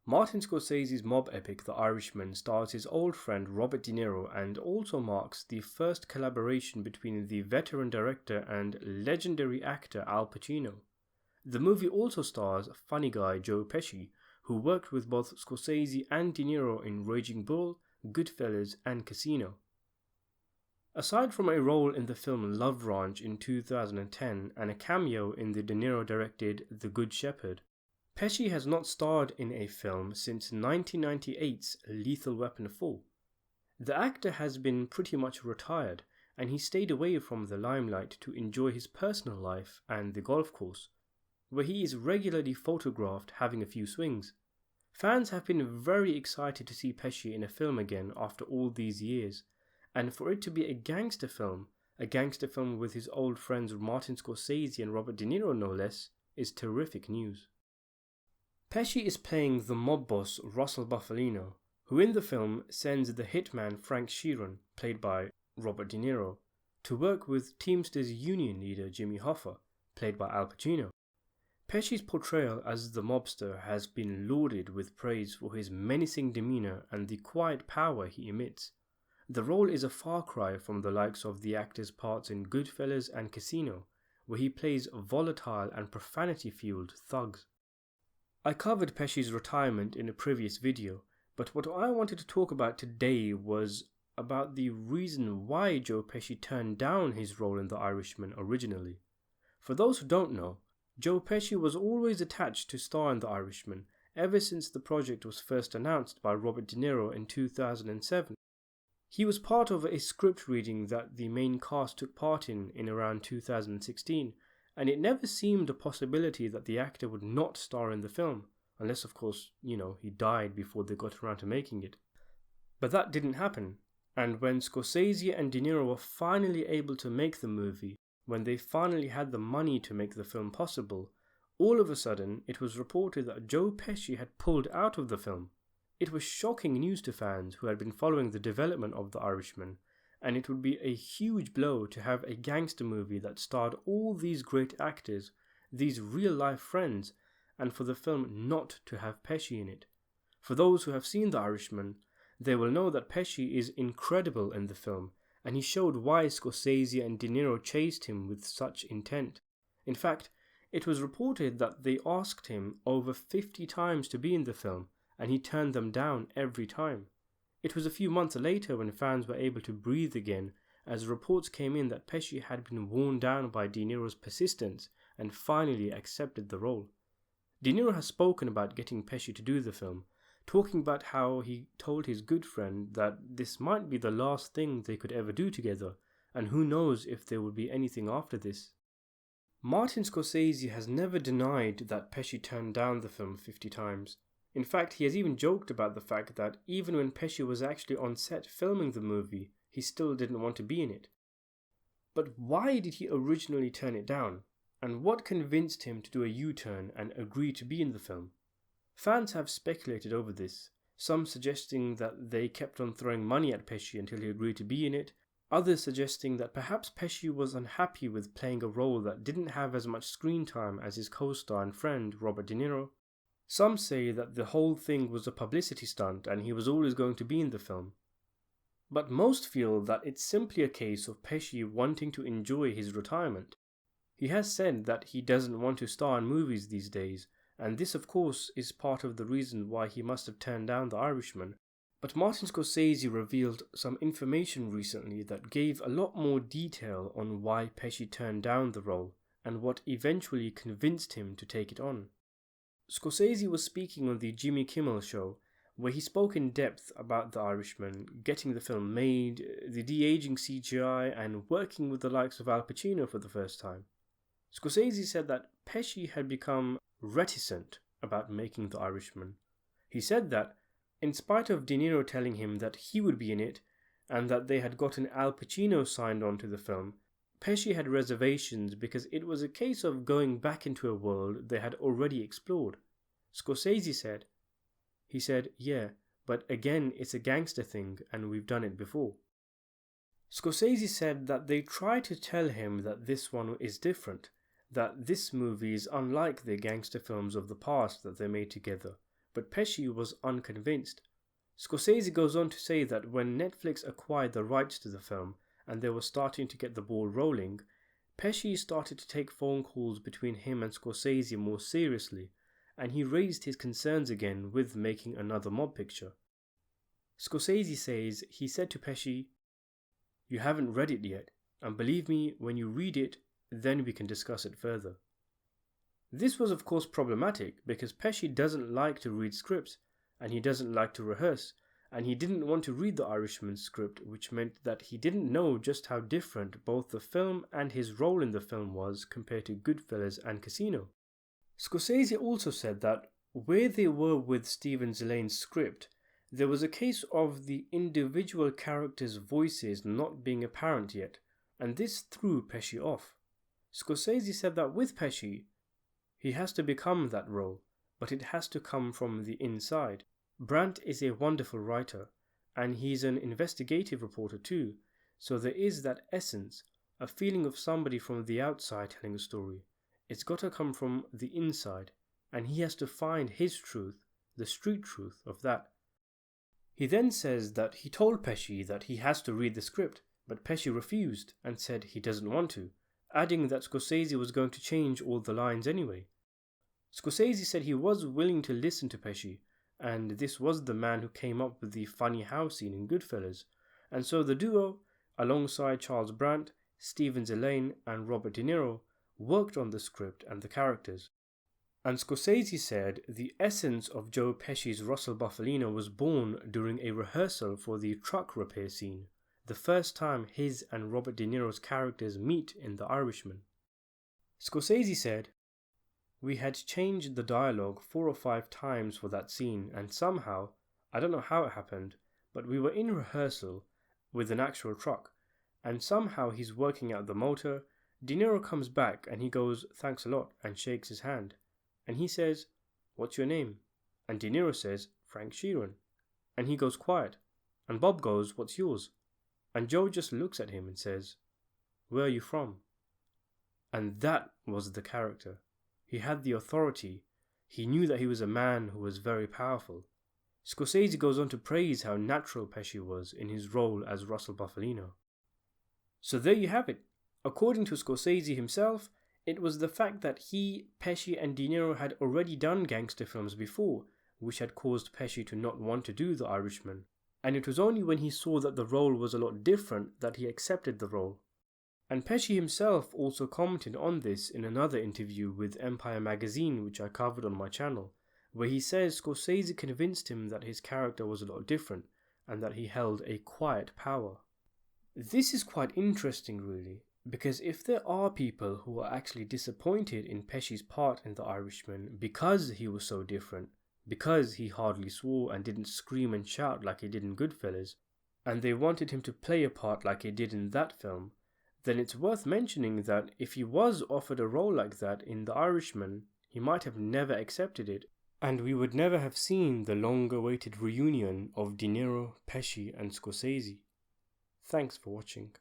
Martin Scorsese's mob epic The Irishman stars his old friend Robert De Niro and also marks the first collaboration between the veteran director and legendary actor Al Pacino. The movie also stars funny guy Joe Pesci, who worked with both Scorsese and De Niro in Raging Bull, Goodfellas and Casino. Aside from a role in the film Love Ranch in 2010 and a cameo in the De Niro-directed The Good Shepherd, Pesci has not starred in a film since 1998's Lethal Weapon 4. The actor has been pretty much retired, and he stayed away from the limelight to enjoy his personal life and the golf course, where he is regularly photographed having a few swings. Fans have been very excited to see Pesci in a film again after all these years, and for it to be a gangster film with his old friends Martin Scorsese and Robert De Niro no less, is terrific news. Pesci is playing the mob boss Russell Bufalino, who in the film sends the hitman Frank Sheeran, played by Robert De Niro, to work with Teamsters union leader Jimmy Hoffa, played by Al Pacino. Pesci's portrayal as the mobster has been lauded with praise for his menacing demeanor and the quiet power he emits. The role is a far cry from the likes of the actor's parts in Goodfellas and Casino, where he plays volatile and profanity-fueled thugs. I covered Pesci's retirement in a previous video, but what I wanted to talk about today was about the reason why Joe Pesci turned down his role in The Irishman originally. For those who don't know, Joe Pesci was always attached to star in The Irishman ever since the project was first announced by Robert De Niro in 2007. He was part of a script reading that the main cast took part in around 2016, and it never seemed a possibility that the actor would not star in the film, unless of course, he died before they got around to making it. But that didn't happen, and when Scorsese and De Niro were finally able to make the movie, when they finally had the money to make the film possible, all of a sudden it was reported that Joe Pesci had pulled out of the film. It was shocking news to fans who had been following the development of The Irishman, and it would be a huge blow to have a gangster movie that starred all these great actors, these real-life friends, and for the film not to have Pesci in it. For those who have seen The Irishman, they will know that Pesci is incredible in the film, and he showed why Scorsese and De Niro chased him with such intent. In fact, it was reported that they asked him over 50 times to be in the film, and he turned them down every time. It was a few months later when fans were able to breathe again, as reports came in that Pesci had been worn down by De Niro's persistence and finally accepted the role. De Niro has spoken about getting Pesci to do the film, talking about how he told his good friend that this might be the last thing they could ever do together, and who knows if there would be anything after this. Martin Scorsese has never denied that Pesci turned down the film 50 times. In fact, he has even joked about the fact that even when Pesci was actually on set filming the movie, he still didn't want to be in it. But why did he originally turn it down? And what convinced him to do a U-turn and agree to be in the film? Fans have speculated over this, some suggesting that they kept on throwing money at Pesci until he agreed to be in it, others suggesting that perhaps Pesci was unhappy with playing a role that didn't have as much screen time as his co-star and friend Robert De Niro. Some say that the whole thing was a publicity stunt and he was always going to be in the film. But most feel that it's simply a case of Pesci wanting to enjoy his retirement. He has said that he doesn't want to star in movies these days, and this of course is part of the reason why he must have turned down The Irishman. But Martin Scorsese revealed some information recently that gave a lot more detail on why Pesci turned down the role and what eventually convinced him to take it on. Scorsese was speaking on the Jimmy Kimmel show, where he spoke in depth about The Irishman, getting the film made, the de-aging CGI, and working with the likes of Al Pacino for the first time. Scorsese said that Pesci had become reticent about making The Irishman. He said that, in spite of De Niro telling him that he would be in it, and that they had gotten Al Pacino signed on to the film, Pesci had reservations because it was a case of going back into a world they had already explored. Scorsese said, "Yeah, but again it's a gangster thing and we've done it before." Scorsese said that they tried to tell him that this one is different, that this movie is unlike the gangster films of the past that they made together, but Pesci was unconvinced. Scorsese goes on to say that when Netflix acquired the rights to the film and they were starting to get the ball rolling, Pesci started to take phone calls between him and Scorsese more seriously, and he raised his concerns again with making another mob picture. Scorsese says he said to Pesci, "You haven't read it yet, and believe me, when you read it, then we can discuss it further." This was of course problematic because Pesci doesn't like to read scripts, and he doesn't like to rehearse, and he didn't want to read the Irishman script, which meant that he didn't know just how different both the film and his role in the film was compared to Goodfellas and Casino. Scorsese also said that where they were with Stephen Zelane's script, there was a case of the individual characters' voices not being apparent yet, and this threw Pesci off. Scorsese said that with Pesci, he has to become that role, but it has to come from the inside. Brandt is a wonderful writer, and he's an investigative reporter too, so there is that essence, a feeling of somebody from the outside telling a story. It's got to come from the inside, and he has to find his truth, the street truth of that. He then says that he told Pesci that he has to read the script, but Pesci refused and said he doesn't want to, adding that Scorsese was going to change all the lines anyway. Scorsese said he was willing to listen to Pesci, and this was the man who came up with the funny house scene in Goodfellas, and so the duo, alongside Charles Brandt, Stephen Zelane and Robert De Niro, worked on the script and the characters. And Scorsese said the essence of Joe Pesci's Russell Buffalino was born during a rehearsal for the truck repair scene, the first time his and Robert De Niro's characters meet in The Irishman. Scorsese said, "We had changed the dialogue 4 or 5 times for that scene, and somehow, I don't know how it happened, but we were in rehearsal with an actual truck, and somehow he's working out the motor. De Niro comes back and he goes, 'Thanks a lot,' and shakes his hand. And he says, 'What's your name?' And De Niro says, 'Frank Sheeran.' And he goes quiet. And Bob goes, 'What's yours?' And Joe just looks at him and says, 'Where are you from?' And that was the character. He had the authority. He knew that he was a man who was very powerful. Scorsese goes on to praise how natural Pesci was in his role as Russell Buffalino. So there you have it. According to Scorsese himself, it was the fact that he, Pesci and De Niro had already done gangster films before, which had caused Pesci to not want to do The Irishman. And it was only when he saw that the role was a lot different that he accepted the role. And Pesci himself also commented on this in another interview with Empire magazine, which I covered on my channel, where he says Scorsese convinced him that his character was a lot different and that he held a quiet power. This is quite interesting really, because if there are people who are actually disappointed in Pesci's part in The Irishman because he was so different, because he hardly swore and didn't scream and shout like he did in Goodfellas, and they wanted him to play a part like he did in that film, then it's worth mentioning that if he was offered a role like that in The Irishman, he might have never accepted it, and we would never have seen the long-awaited reunion of De Niro, Pesci and Scorsese. Thanks for watching.